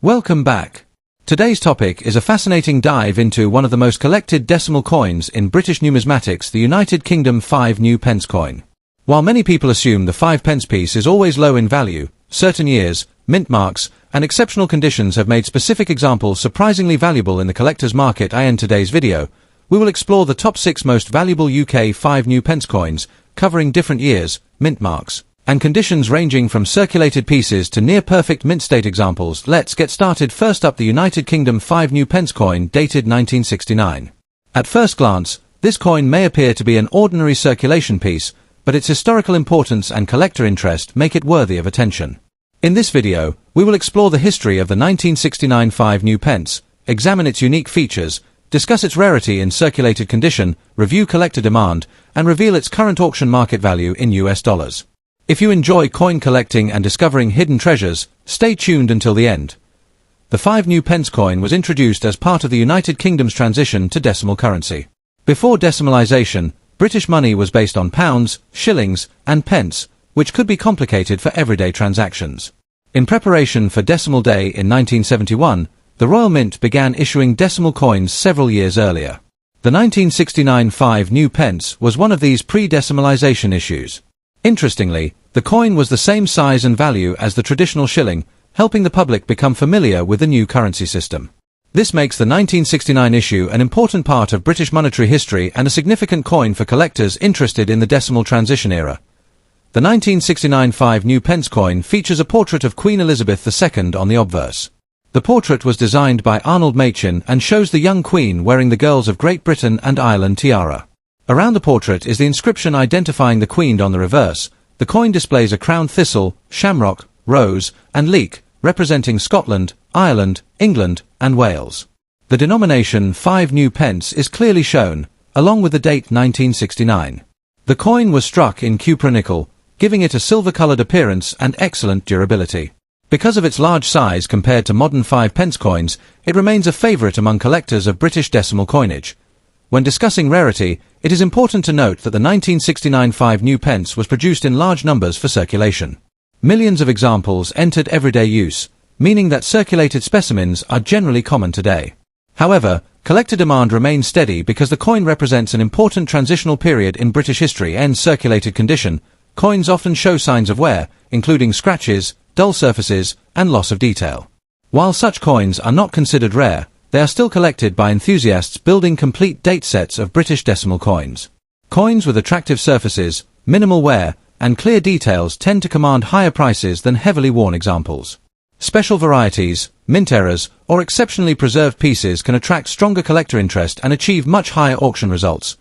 Welcome back. Today's topic is a fascinating dive into one of the most collected decimal coins in British numismatics, the United Kingdom 5 new pence coin. While many people assume the 5 pence piece is always low in value, certain years, mint marks, and exceptional conditions have made specific examples surprisingly valuable in the collector's market. In today's video, we will explore the top 6 most valuable UK 5 new pence coins, covering different years, mint marks, and conditions ranging from circulated pieces to near-perfect mint state examples. Let's get started. First up, the United Kingdom 5 new pence coin, dated 1969. At first glance, this coin may appear to be an ordinary circulation piece, but its historical importance and collector interest make it worthy of attention. In this video, we will explore the history of the 1969 5 new pence, examine its unique features, discuss its rarity in circulated condition, review collector demand, and reveal its current auction market value in US dollars. If you enjoy coin collecting and discovering hidden treasures, stay tuned until the end. The 5 new pence coin was introduced as part of the United Kingdom's transition to decimal currency. Before decimalisation, British money was based on pounds, shillings, and pence, which could be complicated for everyday transactions. In preparation for Decimal Day in 1971, the Royal Mint began issuing decimal coins several years earlier. The 1969 5 new pence was one of these pre-decimalisation issues. Interestingly, the coin was the same size and value as the traditional shilling, helping the public become familiar with the new currency system. This makes the 1969 issue an important part of British monetary history and a significant coin for collectors interested in the decimal transition era. The 1969 5 new pence coin features a portrait of Queen Elizabeth II on the obverse. The portrait was designed by Arnold Machin and shows the young Queen wearing the Girls of Great Britain and Ireland tiara. Around the portrait is the inscription identifying the Queen. On the reverse, the coin displays a crowned thistle, shamrock, rose, and leek, representing Scotland, Ireland, England, and Wales. The denomination 5 new pence is clearly shown, along with the date 1969. The coin was struck in cupra nickel, giving it a silver-coloured appearance and excellent durability. Because of its large size compared to modern 5 pence coins, it remains a favourite among collectors of British decimal coinage. When discussing rarity, it is important to note that the 1969 5 new pence was produced in large numbers for circulation. Millions of examples entered everyday use, meaning that circulated specimens are generally common today. However, collector demand remains steady because the coin represents an important transitional period in British history. In circulated condition, coins often show signs of wear, including scratches, dull surfaces, and loss of detail. While such coins are not considered rare, they are still collected by enthusiasts building complete date sets of British decimal coins. Coins with attractive surfaces, minimal wear, and clear details tend to command higher prices than heavily worn examples. Special varieties, mint errors, or exceptionally preserved pieces can attract stronger collector interest and achieve much higher auction results.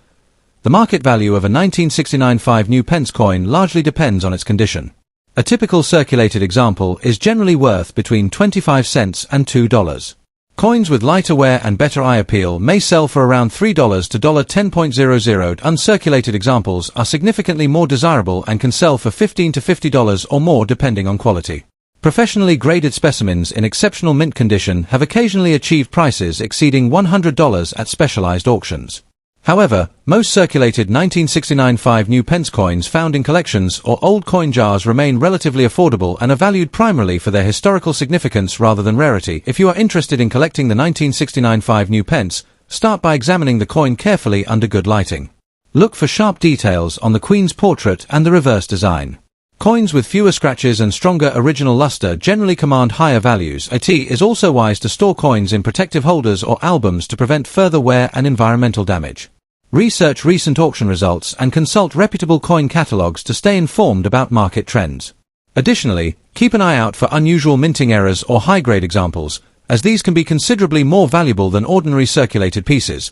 The market value of a 1969 5 new pence coin largely depends on its condition. A typical circulated example is generally worth between 25 cents and $2. Coins with lighter wear and better eye appeal may sell for around $3 to $10.00. Uncirculated examples are significantly more desirable and can sell for $15 to $50 or more depending on quality. Professionally graded specimens in exceptional mint condition have occasionally achieved prices exceeding $100 at specialized auctions. However, most circulated 1969 5 new pence coins found in collections or old coin jars remain relatively affordable and are valued primarily for their historical significance rather than rarity. If you are interested in collecting the 1969 5 new pence, start by examining the coin carefully under good lighting. Look for sharp details on the Queen's portrait and the reverse design. Coins with fewer scratches and stronger original luster generally command higher values. It is also wise to store coins in protective holders or albums to prevent further wear and environmental damage. Research recent auction results and consult reputable coin catalogs to stay informed about market trends. Additionally, keep an eye out for unusual minting errors or high-grade examples, as these can be considerably more valuable than ordinary circulated pieces.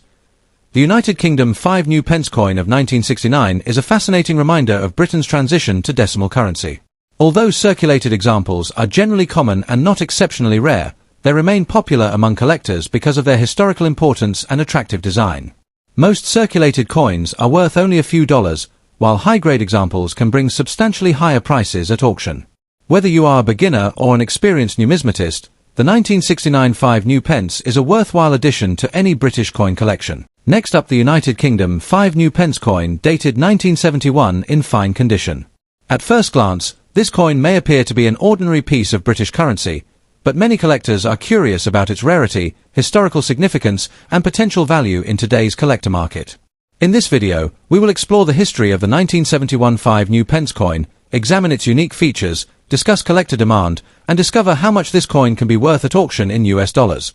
The United Kingdom 5 new pence coin of 1969 is a fascinating reminder of Britain's transition to decimal currency. Although circulated examples are generally common and not exceptionally rare, they remain popular among collectors because of their historical importance and attractive design. Most circulated coins are worth only a few dollars, while high-grade examples can bring substantially higher prices at auction. Whether you are a beginner or an experienced numismatist, the 1969 5 new pence is a worthwhile addition to any British coin collection. Next up, the United Kingdom 5 new pence coin, dated 1971, in fine condition. At first glance, this coin may appear to be an ordinary piece of British currency, but many collectors are curious about its rarity, historical significance, and potential value in today's collector market. In this video, we will explore the history of the 1971 5 new pence coin, examine its unique features, discuss collector demand, and discover how much this coin can be worth at auction in US dollars.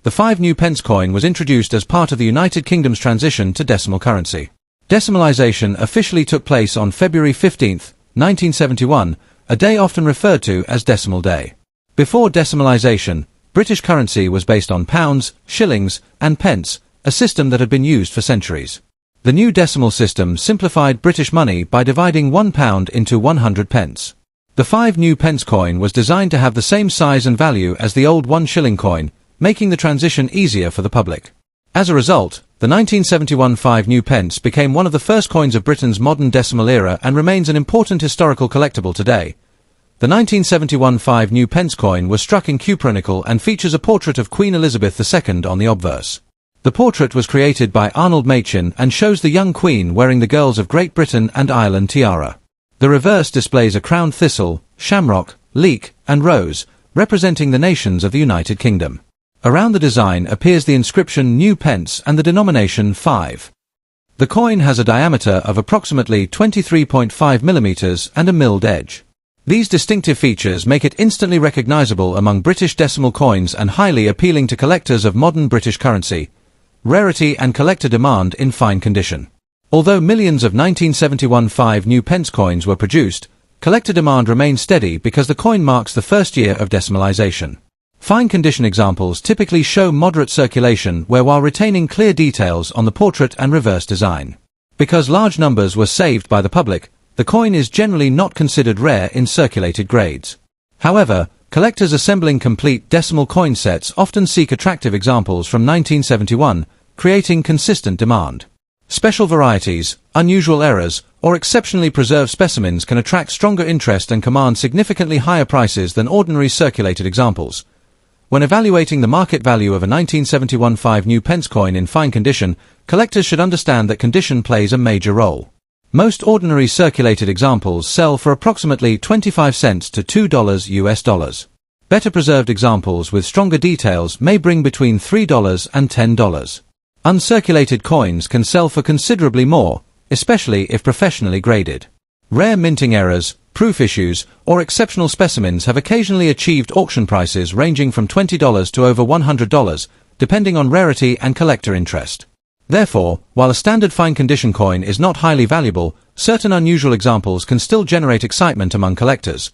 The 5 new pence coin was introduced as part of the United Kingdom's transition to decimal currency. Decimalization officially took place on February 15, 1971, a day often referred to as Decimal Day. Before decimalization, British currency was based on pounds, shillings, and pence, a system that had been used for centuries. The new decimal system simplified British money by dividing £1 into 100 pence. The 5 new pence coin was designed to have the same size and value as the old 1 shilling coin, making the transition easier for the public. As a result, the 1971 5 new pence became one of the first coins of Britain's modern decimal era and remains an important historical collectible today. The 1971 5 new pence coin was struck in cupronickel and features a portrait of Queen Elizabeth II on the obverse. The portrait was created by Arnold Machin and shows the young Queen wearing the girls of Great Britain and Ireland tiara. The reverse displays a crowned thistle, shamrock, leek, and rose, representing the nations of the United Kingdom. Around the design appears the inscription New Pence and the denomination 5. The coin has a diameter of approximately 23.5 mm and a milled edge. These distinctive features make it instantly recognizable among British decimal coins and highly appealing to collectors of modern British currency. Rarity and collector demand in fine condition. Although millions of 1971 5 new pence coins were produced, collector demand remained steady because the coin marks the first year of decimalization. Fine condition examples typically show moderate circulation while retaining clear details on the portrait and reverse design. Because large numbers were saved by the public, the coin is generally not considered rare in circulated grades. However, collectors assembling complete decimal coin sets often seek attractive examples from 1971, creating consistent demand. Special varieties, unusual errors, or exceptionally preserved specimens can attract stronger interest and command significantly higher prices than ordinary circulated examples. When evaluating the market value of a 1971 5 new pence coin in fine condition, collectors should understand that condition plays a major role. Most ordinary circulated examples sell for approximately 25 cents to $2 US. Better preserved examples with stronger details may bring between $3 and $10. Uncirculated coins can sell for considerably more, especially if professionally graded. Rare minting errors, proof issues, or exceptional specimens have occasionally achieved auction prices ranging from $20 to over $100, depending on rarity and collector interest. Therefore, while a standard fine condition coin is not highly valuable, certain unusual examples can still generate excitement among collectors.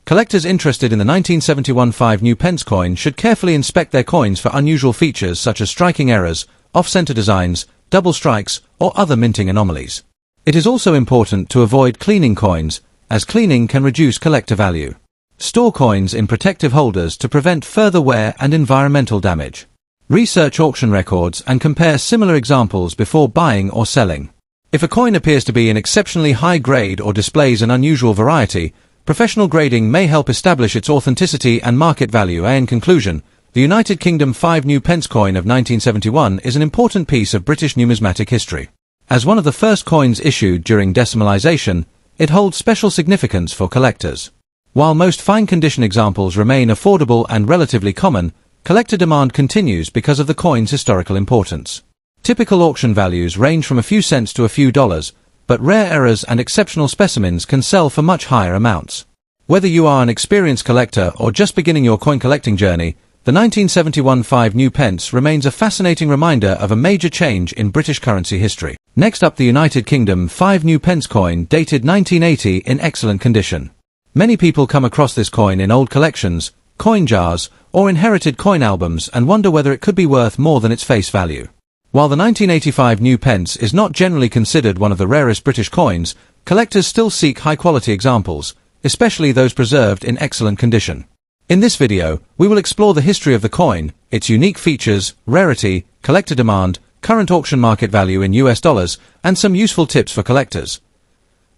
Collectors interested in the 1971 5 new pence coin should carefully inspect their coins for unusual features such as striking errors, off-center designs, double strikes, or other minting anomalies. It is also important to avoid cleaning coins, as cleaning can reduce collector value. Store coins in protective holders to prevent further wear and environmental damage. Research auction records and compare similar examples before buying or selling. If a coin appears to be in exceptionally high grade or displays an unusual variety, professional grading may help establish its authenticity and market value. In conclusion, the United Kingdom 5 new pence coin of 1971 is an important piece of British numismatic history. As one of the first coins issued during decimalization, it holds special significance for collectors. While most fine condition examples remain affordable and relatively common, collector demand continues because of the coin's historical importance. Typical auction values range from a few cents to a few dollars, but rare errors and exceptional specimens can sell for much higher amounts. Whether you are an experienced collector or just beginning your coin collecting journey, the 1971 5 new pence remains a fascinating reminder of a major change in British currency history. Next up, the United Kingdom 5 new pence coin dated 1980 in excellent condition. Many people come across this coin in old collections, coin jars, or inherited coin albums and wonder whether it could be worth more than its face value. While the 1985 new pence is not generally considered one of the rarest British coins, collectors still seek high-quality examples, especially those preserved in excellent condition. In this video, we will explore the history of the coin, its unique features, rarity, collector demand, current auction market value in US dollars, and some useful tips for collectors.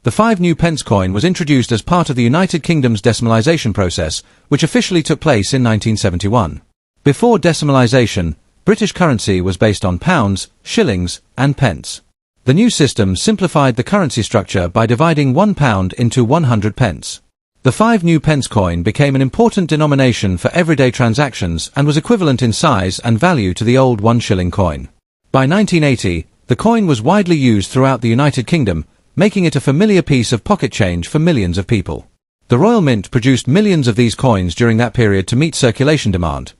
The 5 new pence coin was introduced as part of the United Kingdom's decimalization process, which officially took place in 1971. Before decimalization, British currency was based on pounds, shillings, and pence. The new system simplified the currency structure by dividing £1 into 100 pence. The 5 new pence coin became an important denomination for everyday transactions and was equivalent in size and value to the old 1 shilling coin. By 1980, the coin was widely used throughout the United Kingdom, making it a familiar piece of pocket change for millions of people. The Royal Mint produced millions of these coins during that period to meet circulation demand.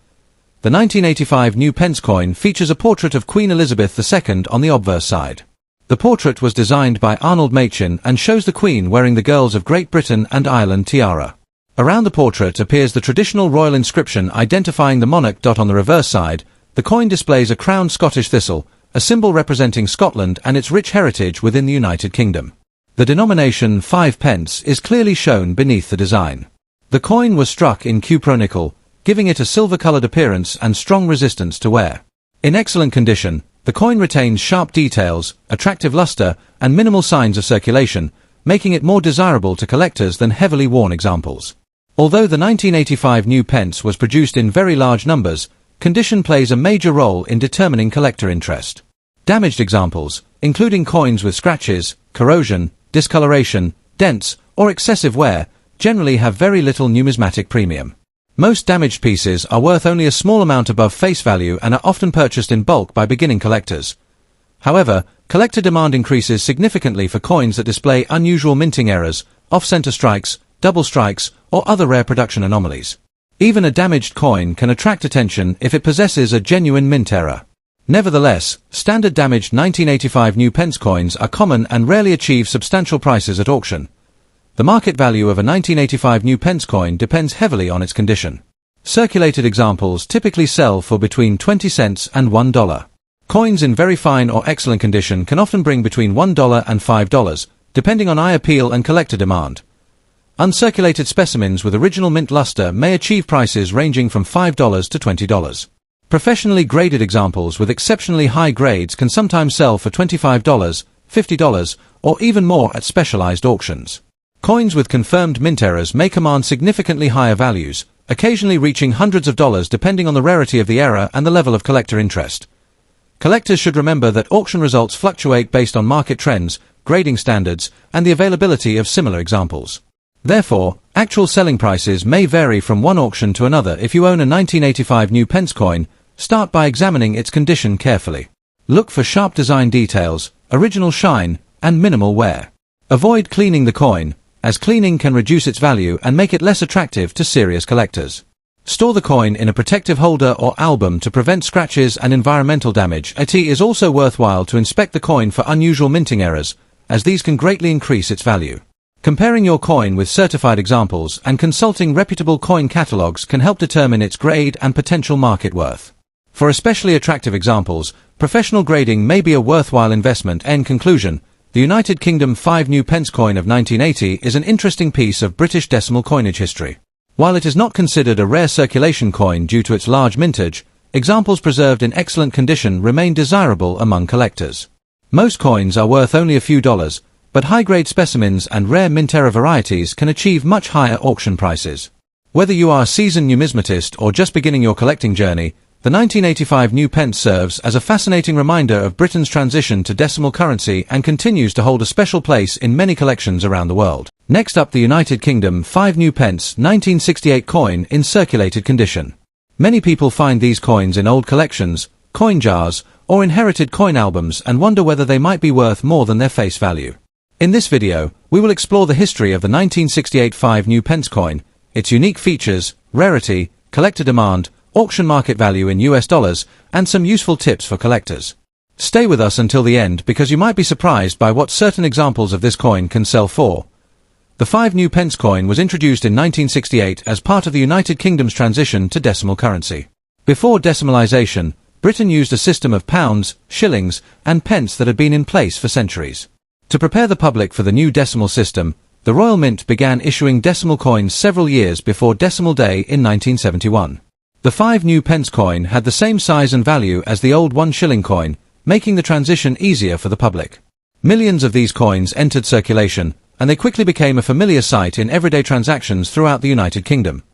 The 1985 new pence coin features a portrait of Queen Elizabeth II on the obverse side. The portrait was designed by Arnold Machin and shows the Queen wearing the Girls of Great Britain and Ireland tiara. Around the portrait appears the traditional royal inscription identifying the monarch. On the reverse side, the coin displays a crowned Scottish thistle, a symbol representing Scotland and its rich heritage within the United Kingdom. The denomination 5 pence is clearly shown beneath the design. The coin was struck in cupronickel, giving it a silver-colored appearance and strong resistance to wear. In excellent condition, the coin retains sharp details, attractive luster, and minimal signs of circulation, making it more desirable to collectors than heavily worn examples. Although the 1985 new pence was produced in very large numbers, condition plays a major role in determining collector interest. Damaged examples, including coins with scratches, corrosion, discoloration, dents, or excessive wear, generally have very little numismatic premium. Most damaged pieces are worth only a small amount above face value and are often purchased in bulk by beginning collectors. However, collector demand increases significantly for coins that display unusual minting errors, off-center strikes, double strikes, or other rare production anomalies. Even a damaged coin can attract attention if it possesses a genuine mint error. Nevertheless, standard damaged 1985 new pence coins are common and rarely achieve substantial prices at auction. The market value of a 1985 new pence coin depends heavily on its condition. Circulated examples typically sell for between 20 cents and $1. Coins in very fine or excellent condition can often bring between $1 and $5, depending on eye appeal and collector demand. Uncirculated specimens with original mint luster may achieve prices ranging from $5 to $20. Professionally graded examples with exceptionally high grades can sometimes sell for $25, $50, or even more at specialized auctions. Coins with confirmed mint errors may command significantly higher values, occasionally reaching hundreds of dollars depending on the rarity of the error and the level of collector interest. Collectors should remember that auction results fluctuate based on market trends, grading standards, and the availability of similar examples. Therefore, actual selling prices may vary from one auction to another. If you own a 1985 new pence coin, start by examining its condition carefully. Look for sharp design details, original shine, and minimal wear. Avoid cleaning the coin, as cleaning can reduce its value and make it less attractive to serious collectors. Store the coin in a protective holder or album to prevent scratches and environmental damage. It is also worthwhile to inspect the coin for unusual minting errors, as these can greatly increase its value. Comparing your coin with certified examples and consulting reputable coin catalogs can help determine its grade and potential market worth. For especially attractive examples, professional grading may be a worthwhile investment. In conclusion, the United Kingdom 5 new pence coin of 1980 is an interesting piece of British decimal coinage history. While it is not considered a rare circulation coin due to its large mintage, examples preserved in excellent condition remain desirable among collectors. Most coins are worth only a few dollars, but high-grade specimens and rare mint error varieties can achieve much higher auction prices. Whether you are a seasoned numismatist or just beginning your collecting journey, the 1985 new pence serves as a fascinating reminder of Britain's transition to decimal currency and continues to hold a special place in many collections around the world. Next up, the United Kingdom 5 new pence 1968 coin in circulated condition. Many people find these coins in old collections, coin jars, or inherited coin albums and wonder whether they might be worth more than their face value. In this video, we will explore the history of the 1968 5 new pence coin, its unique features, rarity, collector demand, auction market value in US dollars, and some useful tips for collectors. Stay with us until the end because you might be surprised by what certain examples of this coin can sell for. The 5 new pence coin was introduced in 1968 as part of the United Kingdom's transition to decimal currency. Before decimalization, Britain used a system of pounds, shillings, and pence that had been in place for centuries. To prepare the public for the new decimal system, the Royal Mint began issuing decimal coins several years before Decimal Day in 1971. The 5 new pence coin had the same size and value as the old 1 shilling coin, making the transition easier for the public. Millions of these coins entered circulation, and they quickly became a familiar sight in everyday transactions throughout the United Kingdom.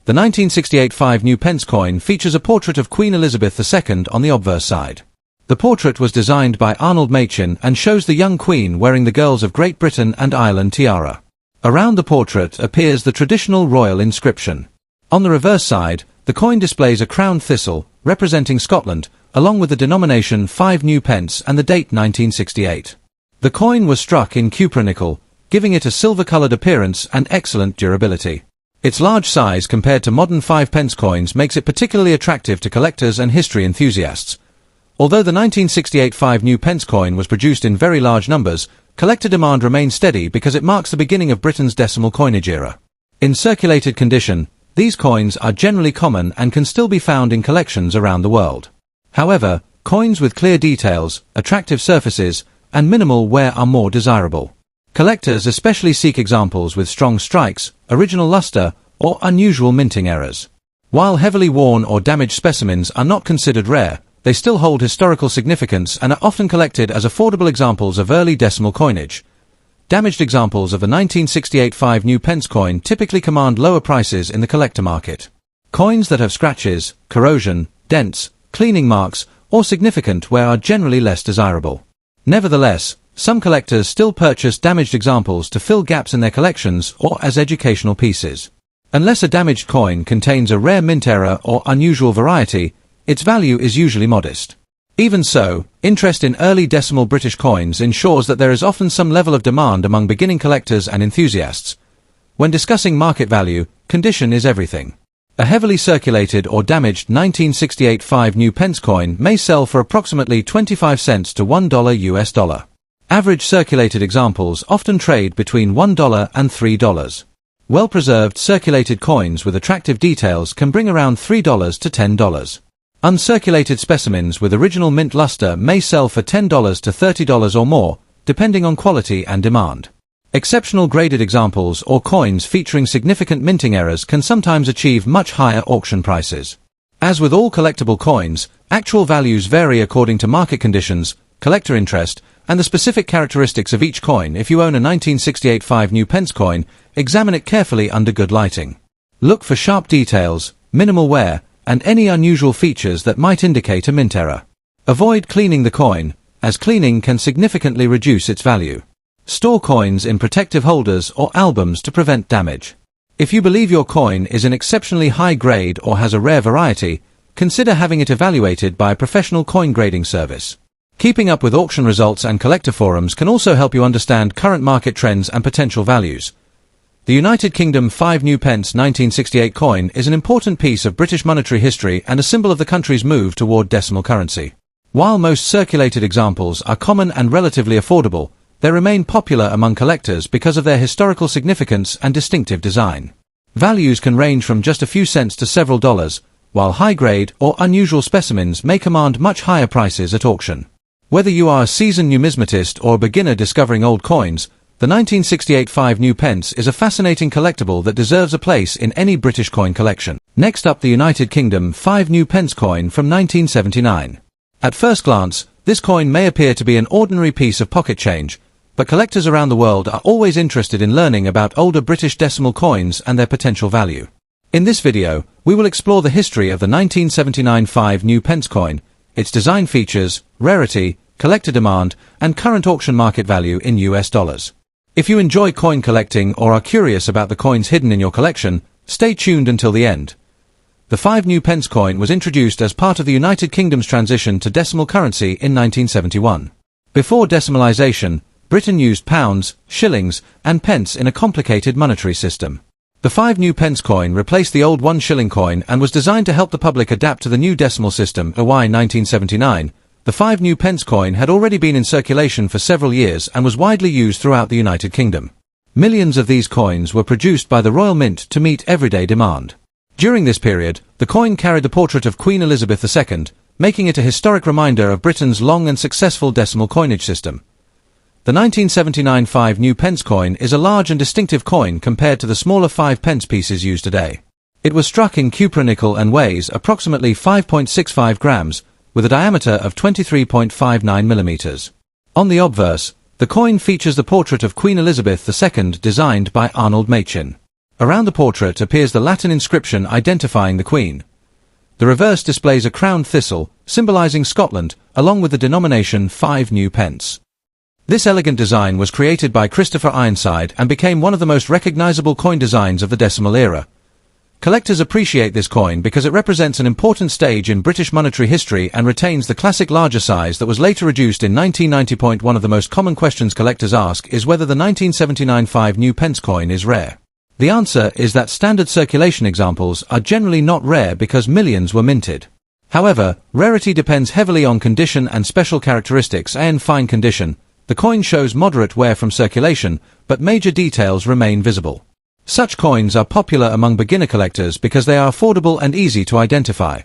The 1968 5 new pence coin features a portrait of Queen Elizabeth II on the obverse side. The portrait was designed by Arnold Machin and shows the young Queen wearing the Girls of Great Britain and Ireland tiara. Around the portrait appears the traditional royal inscription. On the reverse side, the coin displays a crowned thistle, representing Scotland, along with the denomination 5 new pence and the date 1968. The coin was struck in cupronickel, giving it a silver-colored appearance and excellent durability. Its large size compared to modern 5 pence coins makes it particularly attractive to collectors and history enthusiasts. Although the 1968 5 new pence coin was produced in very large numbers, collector demand remains steady because it marks the beginning of Britain's decimal coinage era. In circulated condition, these coins are generally common and can still be found in collections around the world. However, coins with clear details, attractive surfaces, and minimal wear are more desirable. Collectors especially seek examples with strong strikes, original luster, or unusual minting errors. While heavily worn or damaged specimens are not considered rare, they still hold historical significance and are often collected as affordable examples of early decimal coinage. Damaged examples of the 1968 5 new pence coin typically command lower prices in the collector market. Coins that have scratches, corrosion, dents, cleaning marks, or significant wear are generally less desirable. Nevertheless, some collectors still purchase damaged examples to fill gaps in their collections or as educational pieces. Unless a damaged coin contains a rare mint error or unusual variety, its value is usually modest. Even so, interest in early decimal British coins ensures that there is often some level of demand among beginning collectors and enthusiasts. When discussing market value, condition is everything. A heavily circulated or damaged 1968 5 new pence coin may sell for approximately 25 cents to $1 US. Average circulated examples often trade between $1 and $3. Well-preserved circulated coins with attractive details can bring around $3 to $10. Uncirculated specimens with original mint luster may sell for $10 to $30 or more, depending on quality and demand. Exceptional graded examples or coins featuring significant minting errors can sometimes achieve much higher auction prices. As with all collectible coins, actual values vary according to market conditions, collector interest, and the specific characteristics of each coin. If you own a 1968 5 new pence coin, examine it carefully under good lighting. Look for sharp details, minimal wear, and any unusual features that might indicate a mint error. Avoid cleaning the coin, as cleaning can significantly reduce its value. Store coins in protective holders or albums to prevent damage. If you believe your coin is an exceptionally high grade or has a rare variety, consider having it evaluated by a professional coin grading service. Keeping up with auction results and collector forums can also help you understand current market trends and potential values. The United Kingdom 5 new pence 1968 coin is an important piece of British monetary history and a symbol of the country's move toward decimal currency. While most circulated examples are common and relatively affordable, they remain popular among collectors because of their historical significance and distinctive design. Values can range from just a few cents to several dollars, while high-grade or unusual specimens may command much higher prices at auction. Whether you are a seasoned numismatist or a beginner discovering old coins, the 1968 5 new pence is a fascinating collectible that deserves a place in any British coin collection. Next up, the United Kingdom 5 new pence coin from 1979. At first glance, this coin may appear to be an ordinary piece of pocket change, but collectors around the world are always interested in learning about older British decimal coins and their potential value. In this video, we will explore the history of the 1979 5 new pence coin, its design features, rarity, collector demand, and current auction market value in US dollars. If you enjoy coin collecting or are curious about the coins hidden in your collection, stay tuned until the end. The 5 new pence coin was introduced as part of the United Kingdom's transition to decimal currency in 1971. Before decimalisation, Britain used pounds, shillings, and pence in a complicated monetary system. The 5 new pence coin replaced the old 1 shilling coin and was designed to help the public adapt to the new decimal system. By 1979, the 5 new pence coin had already been in circulation for several years and was widely used throughout the United Kingdom. Millions of these coins were produced by the Royal Mint to meet everyday demand. During this period, the coin carried the portrait of Queen Elizabeth II, making it a historic reminder of Britain's long and successful decimal coinage system. The 1979 5 new pence coin is a large and distinctive coin compared to the smaller 5 pence pieces used today. It was struck in cupronickel and weighs approximately 5.65 grams, with a diameter of 23.59 millimeters. On the obverse, the coin features the portrait of Queen Elizabeth II designed by Arnold Machin. Around the portrait appears the Latin inscription identifying the Queen. The reverse displays a crowned thistle, symbolizing Scotland, along with the denomination 5 new pence. This elegant design was created by Christopher Ironside and became one of the most recognizable coin designs of the decimal era. Collectors appreciate this coin because it represents an important stage in British monetary history and retains the classic larger size that was later reduced in 1990. One of the most common questions collectors ask is whether the 1979 5 new pence coin is rare. The answer is that standard circulation examples are generally not rare because millions were minted. However, rarity depends heavily on condition and special characteristics. In fine condition, the coin shows moderate wear from circulation, but major details remain visible. Such coins are popular among beginner collectors because they are affordable and easy to identify.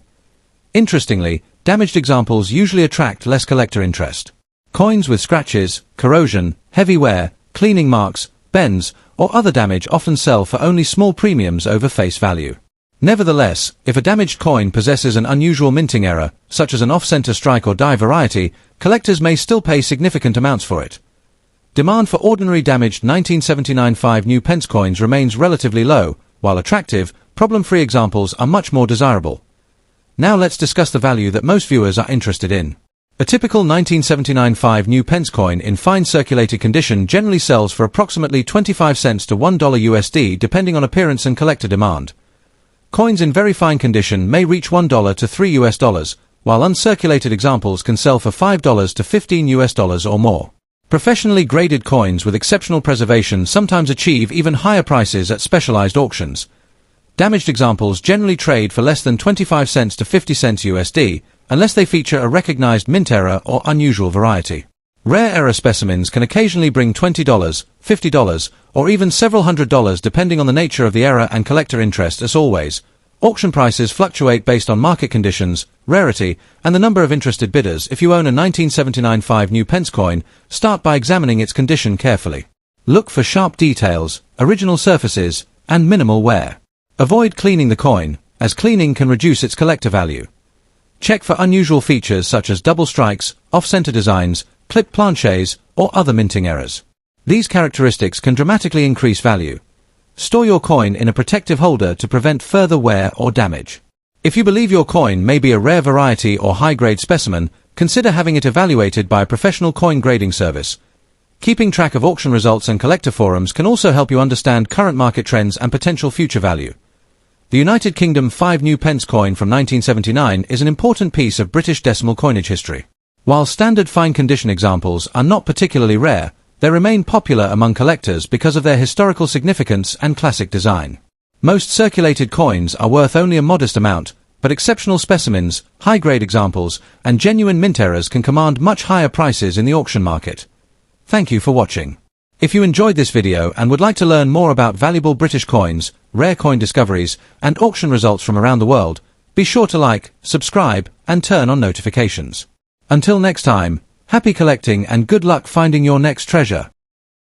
Interestingly, damaged examples usually attract less collector interest. Coins with scratches, corrosion, heavy wear, cleaning marks, bends, or other damage often sell for only small premiums over face value. Nevertheless, if a damaged coin possesses an unusual minting error, such as an off-center strike or die variety, collectors may still pay significant amounts for it. Demand for ordinary damaged 1979 5 new pence coins remains relatively low, while attractive, problem-free examples are much more desirable. Now let's discuss the value that most viewers are interested in. A typical 1979 5 new pence coin in fine circulated condition generally sells for approximately 25 cents to $1 USD depending on appearance and collector demand. Coins in very fine condition may reach $1 to $3 US, while uncirculated examples can sell for $5 to $15 US or more. Professionally graded coins with exceptional preservation sometimes achieve even higher prices at specialized auctions. Damaged examples generally trade for less than 25 cents to 50 cents USD, unless they feature a recognized mint error or unusual variety. Rare error specimens can occasionally bring $20, $50, or even several $100 depending on the nature of the error and collector interest. As always, auction prices fluctuate based on market conditions, rarity, and the number of interested bidders. If you own a 1979 5 new pence coin, start by examining its condition carefully. Look for sharp details, original surfaces, and minimal wear. Avoid cleaning the coin, as cleaning can reduce its collector value. Check for unusual features such as double strikes, off-center designs, clipped planchets, or other minting errors. These characteristics can dramatically increase value. Store your coin in a protective holder to prevent further wear or damage. If you believe your coin may be a rare variety or high-grade specimen, consider having it evaluated by a professional coin grading service. Keeping track of auction results and collector forums can also help you understand current market trends and potential future value. The United Kingdom 5 new pence coin from 1979 is an important piece of British decimal coinage history. While standard fine condition examples are not particularly rare, they remain popular among collectors because of their historical significance and classic design. Most circulated coins are worth only a modest amount, but exceptional specimens, high-grade examples, and genuine mint errors can command much higher prices in the auction market. Thank you for watching. If you enjoyed this video and would like to learn more about valuable British coins, rare coin discoveries, and auction results from around the world, be sure to like, subscribe, and turn on notifications. Until next time, happy collecting and good luck finding your next treasure.